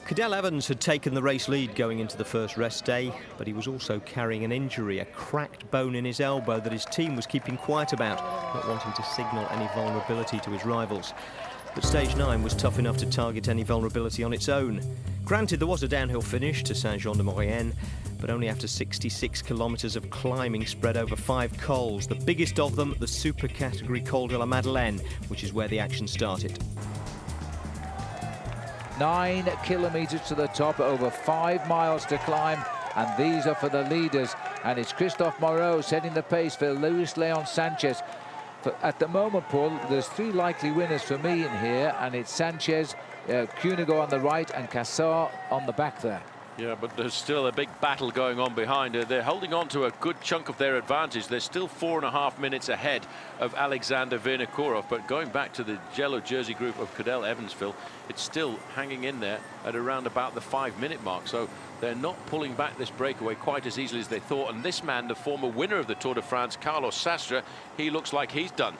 Cadel Evans had taken the race lead going into the first rest day, but he was also carrying an injury, a cracked bone in his elbow that his team was keeping quiet about, not wanting to signal any vulnerability to his rivals. But stage 9 was tough enough to target any vulnerability on its own. Granted, there was a downhill finish to Saint-Jean-de-Maurienne, but only after 66 kilometres of climbing spread over 5 cols, the biggest of them the super category Col de la Madeleine, which is where the action started. 9 kilometres to the top, over 5 miles to climb, and these are for the leaders. And it's Christophe Moreau setting the pace for Luis Leon Sanchez. At the moment, Paul, there's 3 likely winners for me in here, and it's Sanchez, Cunego on the right, and Cassar on the back there. Yeah, but there's still a big battle going on behind her. They're holding on to a good chunk of their advantage. They're still 4.5 minutes ahead of Alexander Vinokourov. But going back to the yellow jersey group of Cadel Evansville, it's still hanging in there at around about the 5-minute mark. So they're not pulling back this breakaway quite as easily as they thought. And this man, the former winner of the Tour de France, Carlos Sastre, he looks like he's done.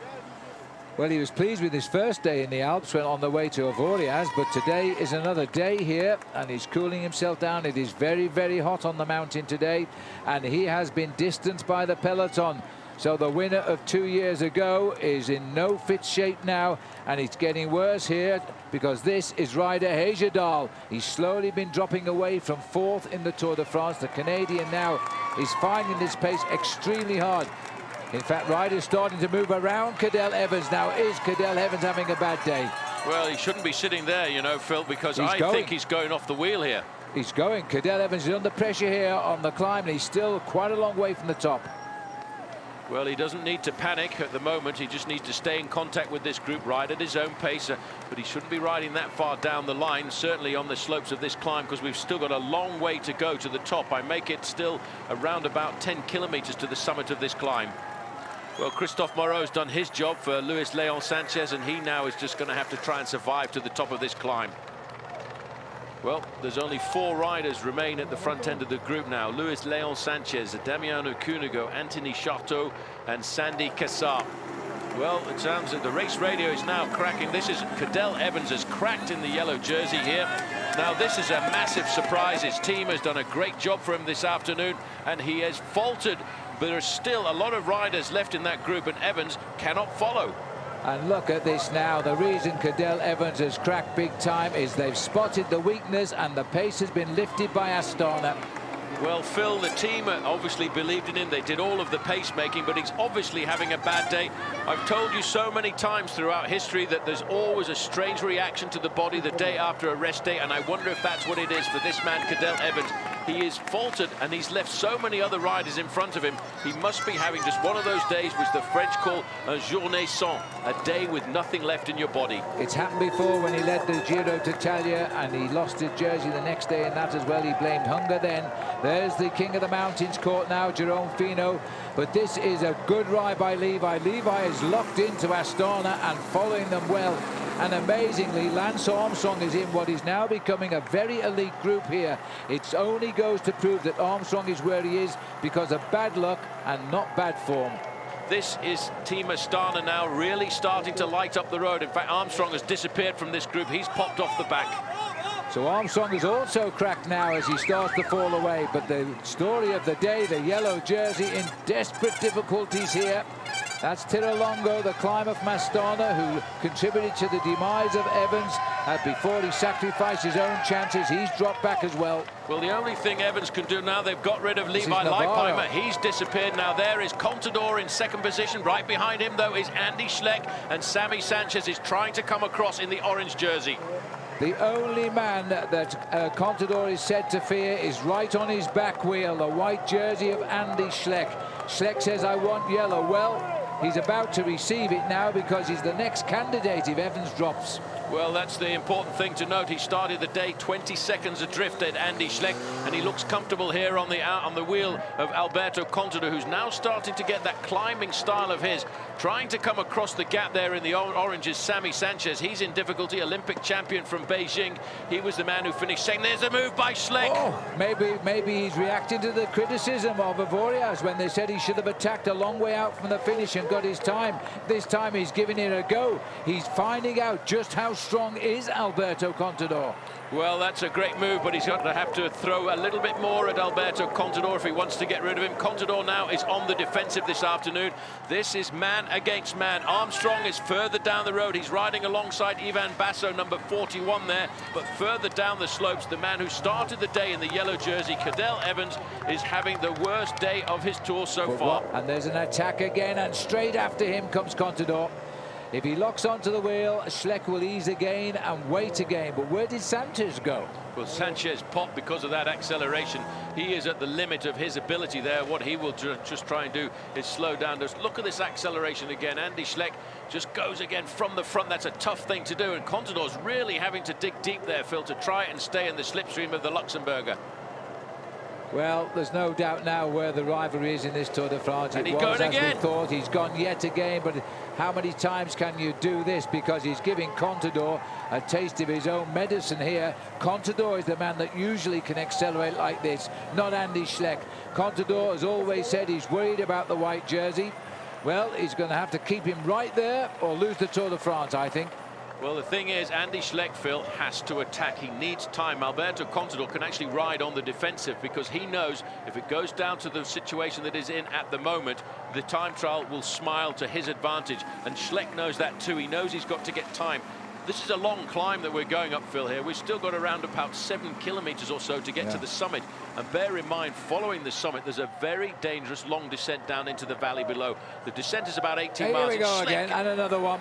Well, he was pleased with his first day in the Alps when on the way to Avoriaz, but today is another day here, and he's cooling himself down. It is very, very hot on the mountain today, and he has been distanced by the peloton. So the winner of 2 years ago is in no fit shape now, and it's getting worse here because this is Ryder Hagedal. He's slowly been dropping away from 4th in the Tour de France. The Canadian now is finding this pace extremely hard. In fact, Ryder's starting to move around Cadel Evans now. Is Cadel Evans having a bad day? Well, he shouldn't be sitting there, you know, Phil, because I think he's going off the wheel here. He's going. Cadel Evans is under pressure here on the climb, and he's still quite a long way from the top. Well, he doesn't need to panic at the moment. He just needs to stay in contact with this group, ride at his own pace, but he shouldn't be riding that far down the line, certainly on the slopes of this climb, because we've still got a long way to go to the top. I make it still around about 10 kilometers to the summit of this climb. Well, Christophe Moreau's done his job for Luis Leon Sanchez, and he now is just going to have to try and survive to the top of this climb. Well, there's only 4 riders remain at the front end of the group now. Luis Leon Sanchez, Damiano Cunego, Anthony Charteau, and Sandy Cassar. Well, it sounds that the race radio is now cracking. This is Cadel Evans has cracked in the yellow jersey here. Now, this is a massive surprise. His team has done a great job for him this afternoon, and he has faltered. But there's still a lot of riders left in that group, and Evans cannot follow. And look at this now. The reason Cadel Evans has cracked big time is they've spotted the weakness, and the pace has been lifted by Astana. Well, Phil, the team obviously believed in him. They did all of the pacemaking, but he's obviously having a bad day. I've told you so many times throughout history that there's always a strange reaction to the body the day after a rest day, and I wonder if that's what it is for this man, Cadel Evans. He is faltered, and he's left so many other riders in front of him. He must be having just one of those days which the French call un journée sans, a day with nothing left in your body. It's happened before when he led the Giro d'Italia, and he lost his jersey the next day in that as well. He blamed hunger then. There's the King of the Mountains caught now, Jerome Fino. But this is a good ride by Levi. Levi is locked into Astana and following them well. And amazingly, Lance Armstrong is in what is now becoming a very elite group here. It only goes to prove that Armstrong is where he is because of bad luck and not bad form. This is Team Astana now really starting to light up the road. In fact, Armstrong has disappeared from this group. He's popped off the back. So Armstrong is also cracked now as he starts to fall away. But the story of the day, the yellow jersey in desperate difficulties here. That's Tirolongo, the climber from Astana, who contributed to the demise of Evans. Before he sacrificed his own chances, he's dropped back as well. Well, the only thing Evans can do now, they've got rid of Levi Leipheimer. He's disappeared now. There is Contador in second position. Right behind him, though, is Andy Schleck, and Sammy Sanchez is trying to come across in the orange jersey. The only man that Contador is said to fear is right on his back wheel, the white jersey of Andy Schleck. Schleck says, I want yellow. Well, he's about to receive it now because he's the next candidate if Evans drops. Well, that's the important thing to note. He started the day 20 seconds adrift at Andy Schleck, and he looks comfortable here on the wheel of Alberto Contador, who's now starting to get that climbing style of his. Trying to come across the gap there in the orange is Sammy Sanchez. He's in difficulty, Olympic champion from Beijing. He was the man who finished second. There's a move by Schleck. Oh, maybe he's reacting to the criticism of Avoriaz when they said he should have attacked a long way out from the finish and got his time. This time he's giving it a go. He's finding out just how strong is Alberto Contador? Well, that's a great move, but he's going to have to throw a little bit more at Alberto Contador if he wants to get rid of him. Contador now is on the defensive this afternoon. This is man against man. Armstrong is further down the road. He's riding alongside Ivan Basso, number 41 there. But further down the slopes, the man who started the day in the yellow jersey, Cadel Evans, is having the worst day of his tour so far. And there's an attack again, and straight after him comes Contador. If he locks onto the wheel, Schleck will ease again and wait again. But where did Sanchez go? Well, Sanchez popped because of that acceleration. He is at the limit of his ability there. What he will just try and do is slow down. Just look at this acceleration again. Andy Schleck just goes again from the front. That's a tough thing to do. And Contador's really having to dig deep there, Phil, to try and stay in the slipstream of the Luxembourger. Well, there's no doubt now where the rivalry is in this Tour de France. And he's going again. As we thought, he's gone yet again. But how many times can you do this? Because he's giving Contador a taste of his own medicine here. Contador is the man that usually can accelerate like this, not Andy Schleck. Contador has always said he's worried about the white jersey. Well, he's going to have to keep him right there or lose the Tour de France, I think. Well, the thing is, Andy Schleck, Phil, has to attack. He needs time. Alberto Contador can actually ride on the defensive because he knows if it goes down to the situation that is in at the moment, the time trial will smile to his advantage. And Schleck knows that too. He knows he's got to get time. This is a long climb that we're going up, Phil, here. We've still got around about 7 kilometers or so to get to the summit. And bear in mind, following the summit, there's a very dangerous long descent down into the valley below. The descent is about 18 miles. Here we go again, and another one.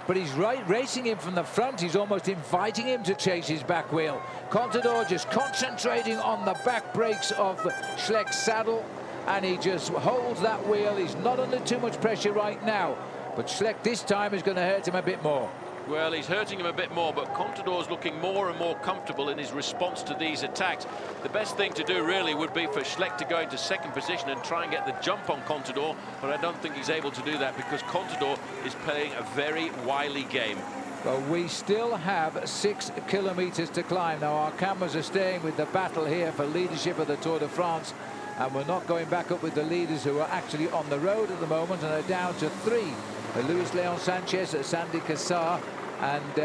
But he's racing him from the front. He's almost inviting him to chase his back wheel. Contador just concentrating on the back brakes of Schleck's saddle, and he just holds that wheel. He's not under too much pressure right now, but Schleck this time is going to hurt him a bit more. Well, he's hurting him a bit more, but Contador's looking more and more comfortable in his response to these attacks. The best thing to do really would be for Schleck to go into second position and try and get the jump on Contador, but I don't think he's able to do that because Contador is playing a very wily game. Well, we still have 6 kilometers to climb. Now, our cameras are staying with the battle here for leadership of the Tour de France, and we're not going back up with the leaders who are actually on the road at the moment and are down to 3. Luis Leon Sanchez, Sandy Cassar, and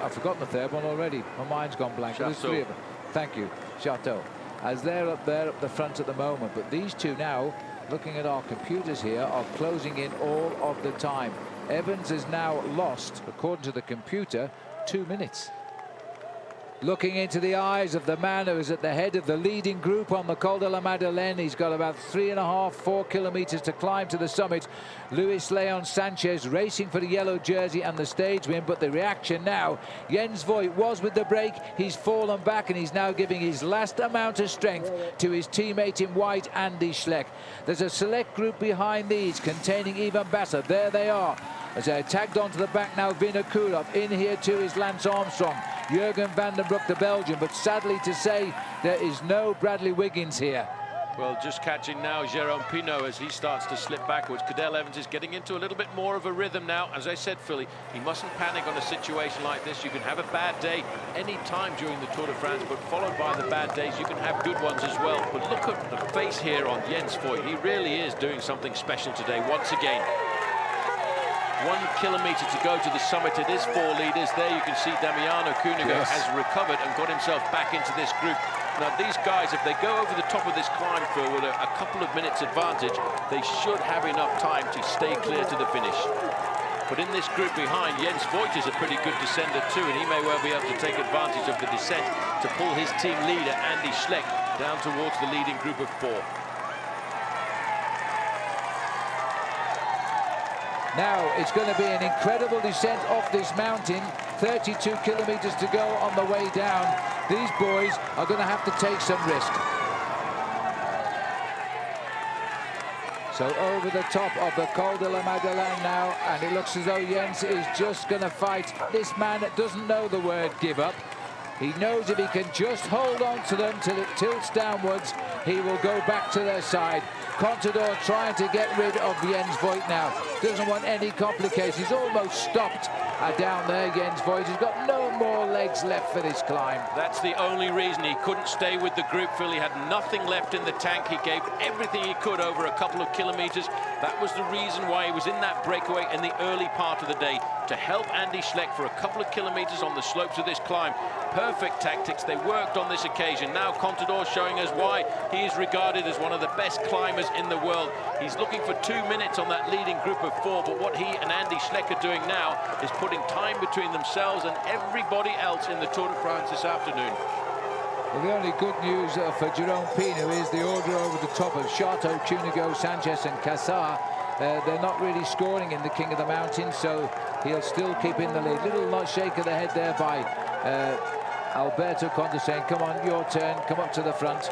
I've forgotten the third one already. My mind's gone blank. There's 3 of them. Thank you, Chateau. As they're up there at the front at the moment. But these two now, looking at our computers here, are closing in all of the time. Evans has now lost, according to the computer, 2 minutes. Looking into the eyes of the man who is at the head of the leading group on the Col de la Madeleine. He's got about 3.5, 4 kilometers to climb to the summit. Luis Leon Sanchez racing for the yellow jersey and the stage win, but the reaction now, Jens Voigt was with the break. He's fallen back and he's now giving his last amount of strength to his teammate in white, Andy Schleck. There's a select group behind these containing Ivan Basso. There they are. As they're tagged onto the back now, Vinokourov. In here too is Lance Armstrong, Jurgen van den Broek, the Belgian, but sadly to say, there is no Bradley Wiggins here. Well, just catching now Jérôme Pinault as he starts to slip backwards. Cadel Evans is getting into a little bit more of a rhythm now. As I said, Philly, he mustn't panic on a situation like this. You can have a bad day any time during the Tour de France, but followed by the bad days, you can have good ones as well. But look at the face here on Jens Voigt. He really is doing something special today, once again. 1 kilometer to go to the summit. It is 4 leaders. There you can see Damiano Cunego has recovered and got himself back into this group. Now, these guys, if they go over the top of this climb, Phil, with a couple of minutes advantage, they should have enough time to stay clear to the finish. But in this group behind, Jens Voigt is a pretty good descender too, and he may well be able to take advantage of the descent to pull his team leader, Andy Schleck, down towards the leading group of 4. Now, it's going to be an incredible descent off this mountain. 32 kilometers to go on the way down. These boys are going to have to take some risk. So over the top of the Col de la Madeleine now, and it looks as though Jens is just going to fight. This man doesn't know the word give up. He knows if he can just hold on to them till it tilts downwards, he will go back to their side. Contador trying to get rid of Jens Voigt now. doesn't want any complications. He's almost stopped down there, Jens Voigt. He's got no more legs left for this climb. That's the only reason he couldn't stay with the group, Phil. He had nothing left in the tank. He gave everything he could over a couple of kilometres. That was the reason why he was in that breakaway in the early part of the day, to help Andy Schleck for a couple of kilometres on the slopes of this climb. Perfect tactics. They worked on this occasion. Now Contador showing us why he is regarded as one of the best climbers in the world. He's looking for 2 minutes on that leading group of 4, but what he and Andy Schleck are doing now is putting time between themselves and everybody else in the Tour de France this afternoon. Well, the only good news for Jerome Pino is the order over the top of Chateau, Cunigo, Sanchez and Cassar. They're not really scoring in the King of the Mountains, so he'll still keep in the lead. Little shake of the head there by Alberto Contador saying, come on, your turn, come up to the front.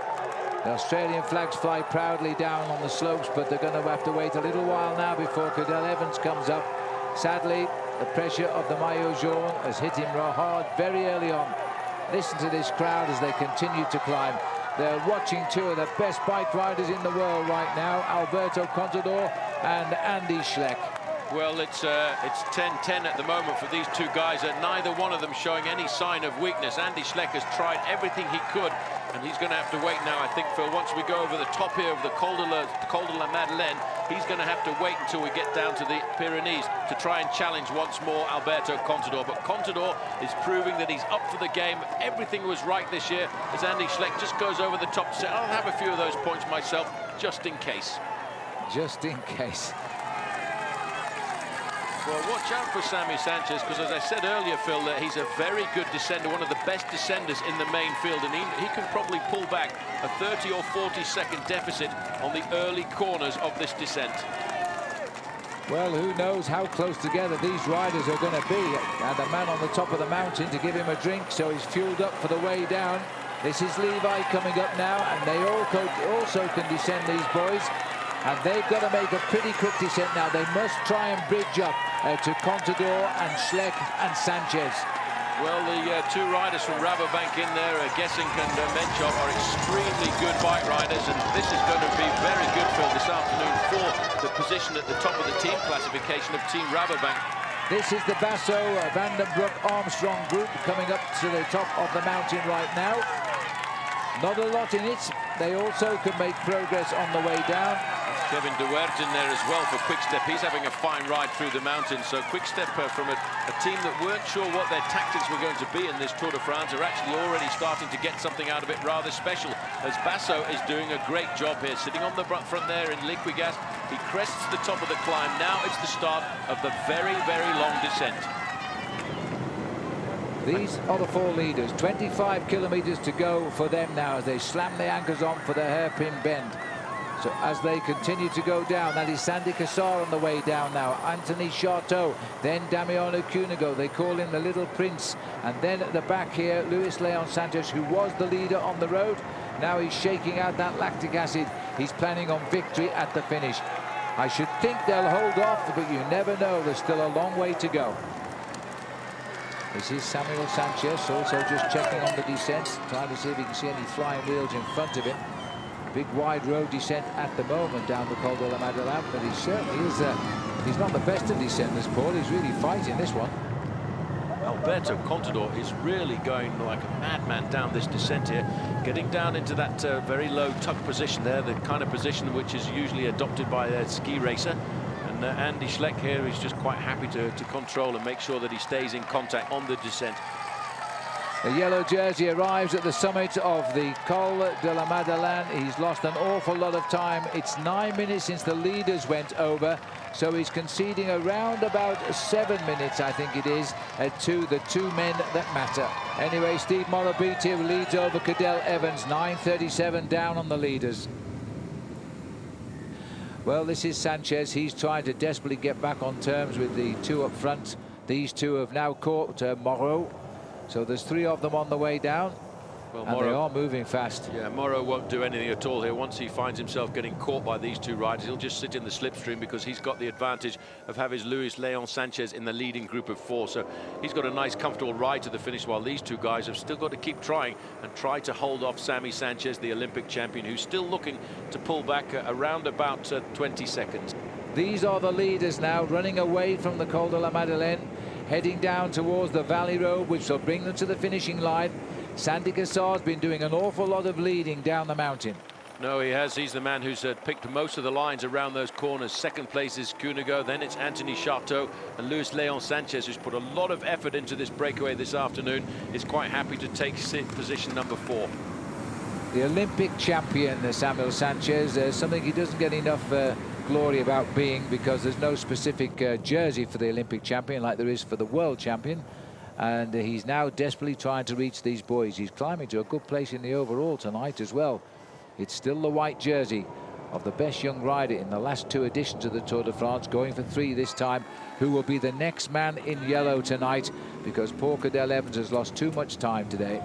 The Australian flags fly proudly down on the slopes, but they're going to have to wait a little while now before Cadel Evans comes up. Sadly, the pressure of the Maillot Jaune has hit him hard very early on. Listen to this crowd as they continue to climb. They're watching two of the best bike riders in the world right now, Alberto Contador and Andy Schleck. Well, it's 10-10 at the moment for these two guys, and neither one of them showing any sign of weakness. Andy Schleck has tried everything he could, and he's going to have to wait now, I think, Phil. Once we go over the top here of the Col de la Madeleine, he's going to have to wait until we get down to the Pyrenees to try and challenge once more Alberto Contador. But Contador is proving that he's up for the game. Everything was right this year as Andy Schleck just goes over the top to say, I'll have a few of those points myself, just in case. Just in case. Well, watch out for Sammy Sanchez, because as I said earlier, Phil, he's a very good descender, one of the best descenders in the main field, and he can probably pull back a 30 or 40-second deficit on the early corners of this descent. Well, who knows how close together these riders are going to be. And the man on the top of the mountain to give him a drink, so he's fueled up for the way down. This is Levi coming up now, and they also can descend, these boys. And they've got to make a pretty quick descent now. They must try and bridge up to Contador and Schleck and Sanchez. Well, the two riders from Rabobank in there, Gesink and Menchov, are extremely good bike riders, and this is going to be very good, Phil, this afternoon for the position at the top of the team classification of Team Rabobank. This is the Basso, Van den Broek, Armstrong group coming up to the top of the mountain right now. Not a lot in it. They also can make progress on the way down. Kevin De Weert in there as well for Quick-Step. He's having a fine ride through the mountains. So Quick-Step from a team that weren't sure what their tactics were going to be in this Tour de France are actually already starting to get something out of it rather special, as Basso is doing a great job here, sitting on the front there in Liquigas. He crests the top of the climb. Now it's the start of the very, very long descent. These are the four leaders. 25 kilometers to go for them now as they slam the anchors on for the hairpin bend. So as they continue to go down, that is Sandy Cassar on the way down now. Anthony Chateau, then Damiano Cunigo. They call him the Little Prince. And then at the back here, Luis Leon Sanchez, who was the leader on the road. Now he's shaking out that lactic acid. He's planning on victory at the finish. I should think they'll hold off, but you never know. There's still a long way to go. This is Samuel Sanchez, also just checking on the descent, trying to see if he can see any flying wheels in front of him. Big wide road descent at the moment down the Col de la Madeleine, but he certainly is, he's not the best of descenders, Paul. He's really fighting this one. Alberto Contador is really going like a madman down this descent here, getting down into that very low tuck position there, the kind of position which is usually adopted by a ski racer. And Andy Schleck here is just quite happy to control and make sure that he stays in contact on the descent. The yellow jersey arrives at the summit of the Col de la Madeleine. He's lost an awful lot of time. It's 9 minutes since the leaders went over, so he's conceding around about 7 minutes, I think it is, to the two men that matter. Anyway, Steve Morabiti leads over Cadel Evans, 9:37 down on the leaders. Well, this is Sanchez. He's trying to desperately get back on terms with the two up front. These two have now caught Moreau. So there's three of them on the way down. Well, and they are moving fast. Yeah, Moreau won't do anything at all here. Once he finds himself getting caught by these two riders, he'll just sit in the slipstream because he's got the advantage of having Luis Leon Sanchez in the leading group of four. So he's got a nice, comfortable ride to the finish, while these two guys have still got to keep trying and try to hold off Sammy Sanchez, the Olympic champion, who's still looking to pull back around about 20 seconds. These are the leaders now, running away from the Col de la Madeleine, heading down towards the Valley Road, which will bring them to the finishing line. Sandy Cassar's been doing an awful lot of leading down the mountain. No, he has. He's the man who's picked most of the lines around those corners. Second place is Cunego, then it's Anthony Charteau, and Luis Leon Sanchez, who's put a lot of effort into this breakaway this afternoon, is quite happy to take position number 4. The Olympic champion, Samuel Sanchez, something he doesn't get enough glory about being, because there's no specific jersey for the Olympic champion like there is for the world champion. And he's now desperately trying to reach these boys. He's climbing to a good place in the overall tonight as well. It's still the white jersey of the best young rider in the last 2 editions of the Tour de France, going for 3 this time, who will be the next man in yellow tonight, because Paul Cadel-Evans has lost too much time today.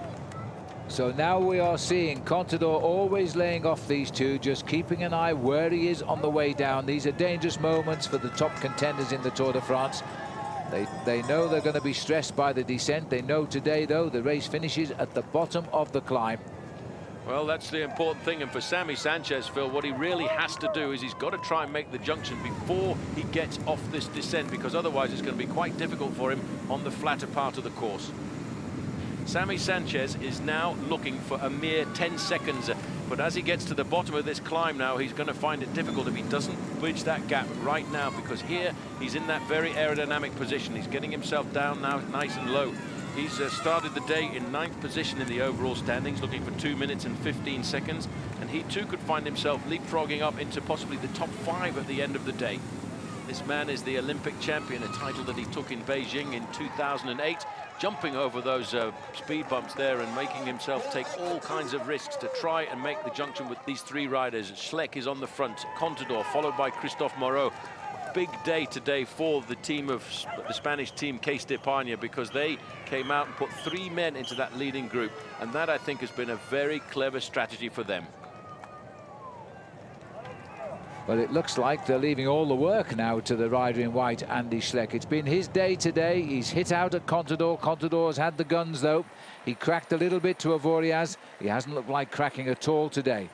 So now we are seeing Contador always laying off these two, just keeping an eye where he is on the way down. These are dangerous moments for the top contenders in the Tour de France. They know they're going to be stressed by the descent. They know today, though, the race finishes at the bottom of the climb. Well, that's the important thing, and for Sammy Sanchez, Phil, what he really has to do is he's got to try and make the junction before he gets off this descent, because otherwise it's going to be quite difficult for him on the flatter part of the course. Sammy Sanchez is now looking for a mere 10 seconds, but as he gets to the bottom of this climb now, he's going to find it difficult if he doesn't bridge that gap right now, because here he's in that very aerodynamic position. He's getting himself down now nice and low. He's started the day in 9th position in the overall standings, looking for 2 minutes and 15 seconds, and he too could find himself leapfrogging up into possibly the top 5 at the end of the day. This man is the Olympic champion, a title that he took in Beijing in 2008, jumping over those speed bumps there and making himself take all kinds of risks to try and make the junction with these 3 riders. Schleck is on the front, Contador followed by Christophe Moreau. Big day today for the team of the Spanish team Case d'Epargne, because they came out and put 3 men into that leading group, and that I think has been a very clever strategy for them. Well, it looks like they're leaving all the work now to the rider in white, Andy Schleck. It's been his day today. He's hit out at Contador. Contador's had the guns, though. He cracked a little bit to Avoriaz. He hasn't looked like cracking at all today.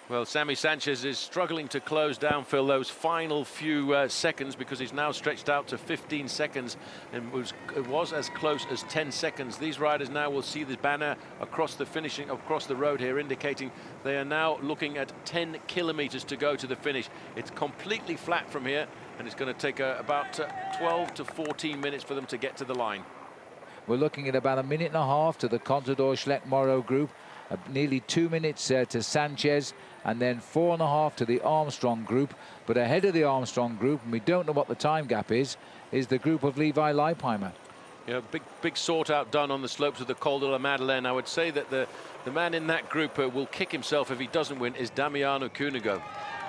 Well, Sammy Sanchez is struggling to close down, Phil, those final few seconds, because he's now stretched out to 15 seconds and it was as close as 10 seconds. These riders now will see the banner across the road here, indicating they are now looking at 10 kilometers to go to the finish. It's completely flat from here, and it's going to take about 12 to 14 minutes for them to get to the line. We're looking at about 1.5 minutes to the Contador Schleck Moreau group, nearly 2 minutes to Sanchez, and then 4.5 to the Armstrong group. But ahead of the Armstrong group, and we don't know what the time gap is the group of Levi Leipheimer. Yeah, big sort out done on the slopes of the Col de la Madeleine. I would say that the man in that group will kick himself if he doesn't win is Damiano Cunego.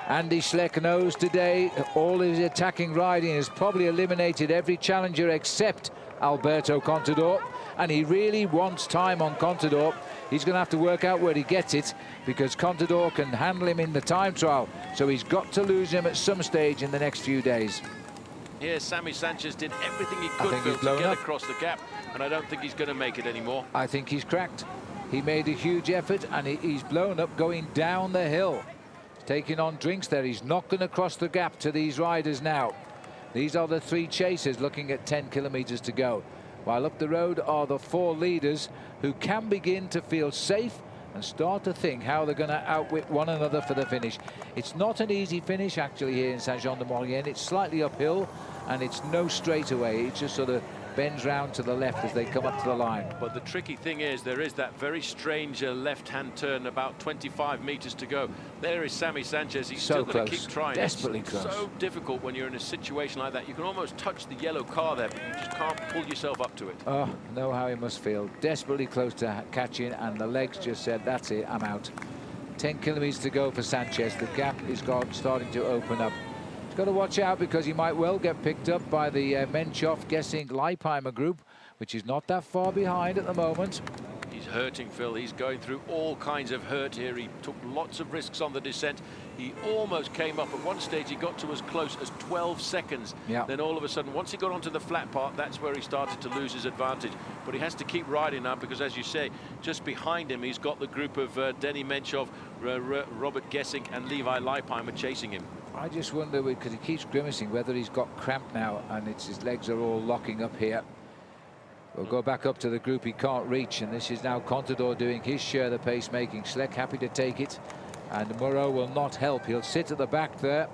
Andy Schleck knows today all his attacking riding has probably eliminated every challenger except Alberto Contador, and he really wants time on Contador. He's going to have to work out where he gets it, because Contador can handle him in the time trial, so he's got to lose him at some stage in the next few days. Yeah, Sammy Sanchez did everything he could, Phil, to get across the gap, and I don't think he's going to make it anymore. I think he's cracked. He made a huge effort, and he's blown up going down the hill. He's taking on drinks there. He's not going to cross the gap to these riders now. These are the 3 chasers looking at 10 kilometers to go, while up the road are the 4 leaders who can begin to feel safe and start to think how they're going to outwit one another for the finish. It's not an easy finish actually here in Saint-Jean-de-Maurienne. It's slightly uphill, and it's no straightaway. It just sort of bends round to the left as they come up to the line. But the tricky thing is there is that very strange left-hand turn, about 25 meters to go. There is Sammy Sanchez. He's still going to keep trying. Desperately close. So difficult when you're in a situation like that. You can almost touch the yellow car there, but you just can't pull yourself up to it. Oh, know how he must feel. Desperately close to catching, and the legs just said, that's it, I'm out. 10 kilometers to go for Sanchez. The gap is starting to open up. He's got to watch out, because he might well get picked up by the Menchoff Guessing Leipheimer group, which is not that far behind at the moment. He's hurting, Phil. He's going through all kinds of hurt here. He took lots of risks on the descent. He almost came up at one stage. He got to as close as 12 seconds. Yeah. Then all of a sudden, once he got onto the flat part, that's where he started to lose his advantage. But he has to keep riding now, because, as you say, just behind him, he's got the group of Denny Menchoff, Robert Gesink and Levi Leipheimer chasing him. I just wonder, because he keeps grimacing, whether he's got cramp now and his legs are all locking up here. We'll go back up to the group he can't reach, and this is now Contador doing his share of the pacemaking. Schleck happy to take it, and Moreau will not help. He'll sit at the back there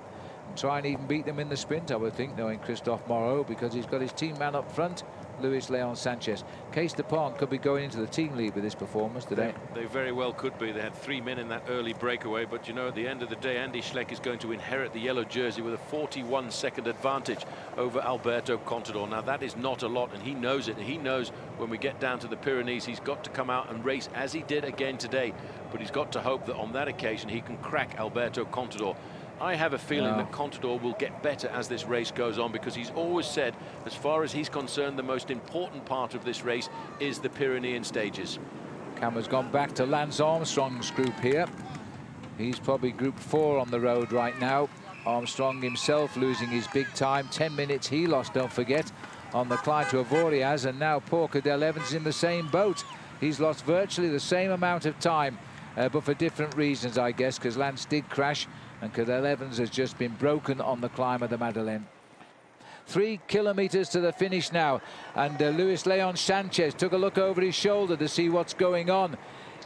and try and even beat them in the sprint, I would think, knowing Christophe Moreau, because he's got his team man up front, Luis Leon Sanchez. Case Dupont could be going into the team lead with this performance today. They very well could be. They had 3 men in that early breakaway, but you know, at the end of the day, Andy Schleck is going to inherit the yellow jersey with a 41-second advantage over Alberto Contador. Now that is not a lot, and he knows it. He knows when we get down to the Pyrenees, he's got to come out and race as he did again today, but he's got to hope that on that occasion he can crack Alberto Contador. I have a feeling that Contador will get better as this race goes on, because he's always said, as far as he's concerned, the most important part of this race is the Pyrenean stages. Camera's gone back to Lance Armstrong's group here. He's probably group 4 on the road right now. Armstrong himself losing his big time. 10 minutes he lost, don't forget, on the climb to Avoriaz, and now poor Cadel Evans in the same boat. He's lost virtually the same amount of time, but for different reasons, I guess, because Lance did crash, and Cadel Evans has just been broken on the climb of the Madeleine. 3 kilometers to the finish now, and Luis Leon Sanchez took a look over his shoulder to see what's going on.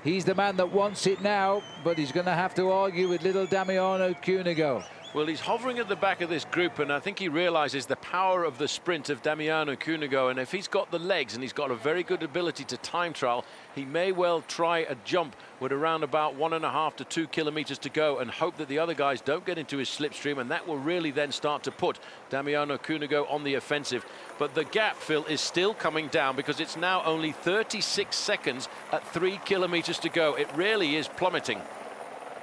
He's the man that wants it now, but he's going to have to argue with little Damiano Cunego. Well, he's hovering at the back of this group, and I think he realizes the power of the sprint of Damiano Cunego, and if he's got the legs and he's got a very good ability to time trial, he may well try a jump with around about 1.5 to 2 kilometers to go and hope that the other guys don't get into his slipstream, and that will really then start to put Damiano Cunego on the offensive. But the gap, Phil, is still coming down, because it's now only 36 seconds at 3 kilometers to go. It really is plummeting.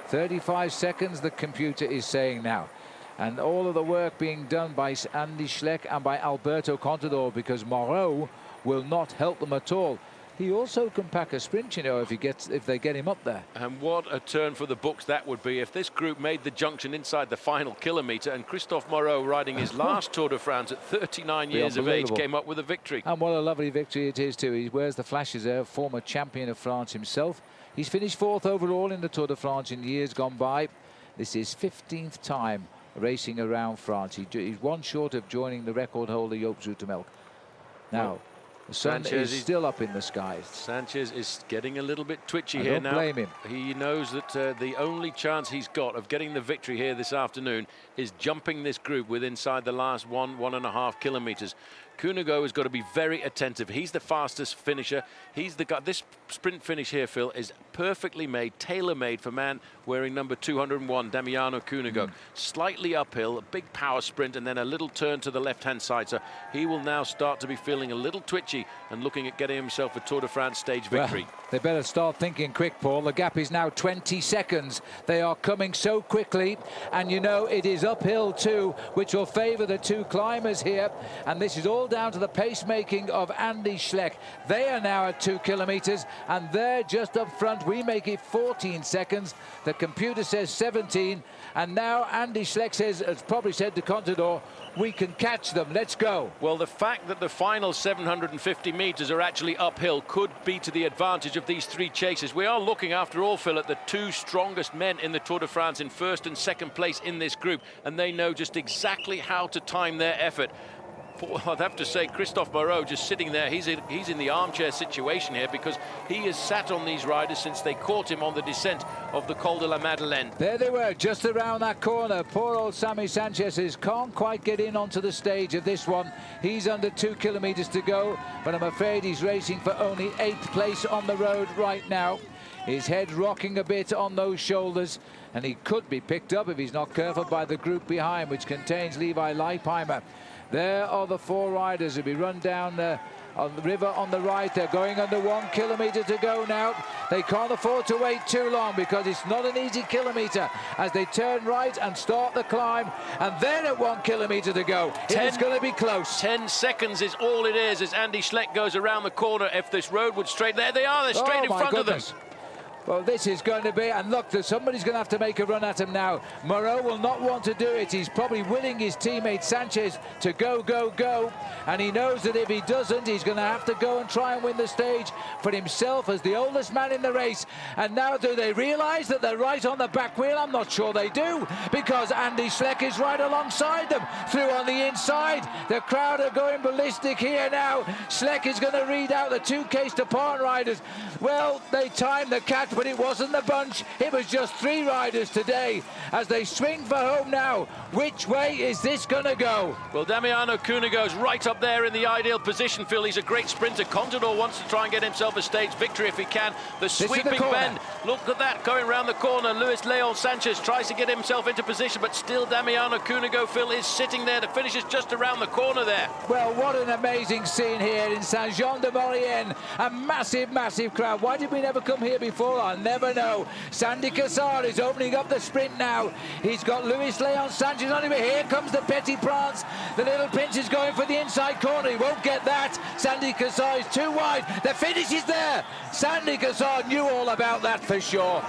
35 seconds, the computer is saying now. And all of the work being done by Andy Schleck and by Alberto Contador, because Moreau will not help them at all. He also can pack a sprint, you know, if they get him up there. And what a turn for the books that would be if this group made the junction inside the final kilometre, and Christophe Moreau, riding his last Tour de France at 39 years of age, came up with a victory. And what a lovely victory it is too. He wears the flashes there, former champion of France himself. He's finished 4th overall in the Tour de France in years gone by. This is 15th time racing around France. He's 1 short of joining the record holder Joop Zoetemelk. Now, the sun is still up in the skies. Sanchez is getting a little bit twitchy here now. Don't blame him. He knows that the only chance he's got of getting the victory here this afternoon is jumping this group with inside the last 1.5 kilometers. Cunego has got to be very attentive. He's the fastest finisher. He's the guy. This sprint finish here, Phil, is perfectly made, tailor-made for man wearing number 201, Damiano Cunego. Slightly uphill, a big power sprint, and then a little turn to the left-hand side. So he will now start to be feeling a little twitchy and looking at getting himself a Tour de France stage victory. Well, they better start thinking quick, Paul. The gap is now 20 seconds. They are coming so quickly, and you know it is uphill too, which will favour the 2 climbers here. And this is all down to the pacemaking of Andy Schleck. They are now at 2 kilometers, and they're just up front. We make it 14 seconds. The computer says 17, and now Andy Schleck has probably said to Contador, we can catch them, let's go. Well, the fact that the final 750 meters are actually uphill could be to the advantage of these 3 chasers. We are looking, after all, Phil, at the 2 strongest men in the Tour de France in 1st and 2nd place in this group, and they know just exactly how to time their effort. I'd have to say, Christophe Moreau just sitting there, he's in the armchair situation here, because he has sat on these riders since they caught him on the descent of the Col de la Madeleine. There they were, just around that corner. Poor old Sammy Sanchez can't quite get in onto the stage of this one. He's under 2 kilometers to go, but I'm afraid he's racing for only 8th place on the road right now. His head rocking a bit on those shoulders, and he could be picked up if he's not careful by the group behind, which contains Levi Leipheimer. There are the 4 riders who'll be run down on the river on the right. They're going under 1 kilometer to go now. They can't afford to wait too long, because it's not an easy kilometer as they turn right and start the climb. And then at 1 kilometer to go, it's going to be close. 10 seconds is all it is as Andy Schleck goes around the corner. If this road would straight, there they are, they're straight in front of them. Well, this is going to be, and look, somebody's going to have to make a run at him now. Moreau will not want to do it. He's probably willing his teammate Sanchez to go, go, go. And he knows that if he doesn't, he's going to have to go and try and win the stage for himself as the oldest man in the race. And now do they realise that they're right on the back wheel? I'm not sure they do, because Andy Schleck is right alongside them. Through on the inside. The crowd are going ballistic here now. Schleck is going to read out the two case depart riders. Well, they timed the catch, but it wasn't the bunch. It was just 3 riders today as they swing for home now. Which way is this going to go? Well, Damiano Cunego's right up there in the ideal position, Phil. He's a great sprinter. Contador wants to try and get himself a stage victory if he can. The sweeping bend. Look at that, going round the corner. Luis Leon Sanchez tries to get himself into position, but still Damiano Cunego, Phil, is sitting there. The finish is just around the corner there. Well, what an amazing scene here in Saint-Jean-de-Maurienne. A massive, massive crowd. Why did we never come here before? I'll never know. Sandy Cassard is opening up the sprint now. He's got Luis Leon Sanchez on him. Here comes the Petit Prince. The little Prince is going for the inside corner. He won't get that. Sandy Cassard is too wide. The finish is there. Sandy Cassard knew all about that for sure.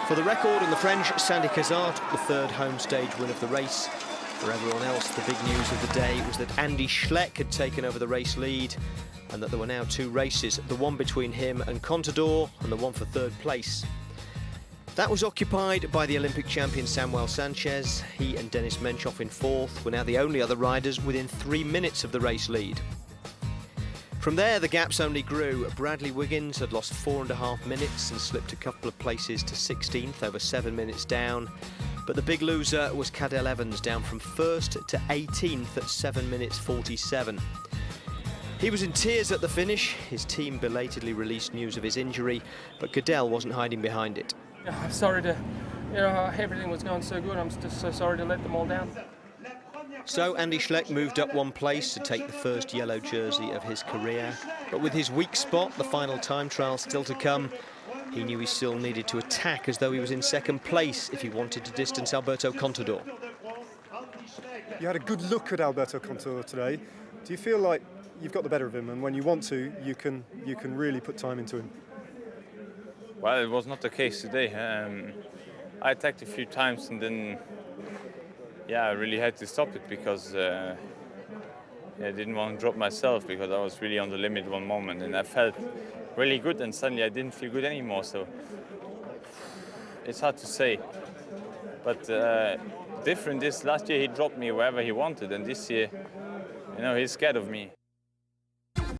For the record, in the French, Sandy Cassard took the 3rd home stage win of the race. For everyone else, the big news of the day was that Andy Schleck had taken over the race lead and that there were now 2 races, the one between him and Contador and the one for 3rd place. That was occupied by the Olympic champion Samuel Sanchez. He and Denis Menchov in 4th were now the only other riders within 3 minutes of the race lead. From there, the gaps only grew. Bradley Wiggins had lost 4.5 minutes and slipped a couple of places to 16th, over 7 minutes down. But the big loser was Cadel Evans, down from 1st to 18th at 7 minutes 47. He was in tears at the finish. His team belatedly released news of his injury, but Cadel wasn't hiding behind it. I'm sorry to, everything was going so good. I'm just so sorry to let them all down. So Andy Schleck moved up 1 place to take the first yellow jersey of his career. But with his weak spot, the final time trial still to come, he knew he still needed to attack as though he was in 2nd place if he wanted to distance Alberto Contador. You had a good look at Alberto Contador today. Do you feel like you've got the better of him, and when you want to, you can really put time into him? Well, it was not the case today. I attacked a few times and then, I really had to stop it because I didn't want to drop myself because I was really on the limit one moment and I felt really good and suddenly I didn't feel good anymore. So it's hard to say. But different is last year he dropped me wherever he wanted, and this year, he's scared of me.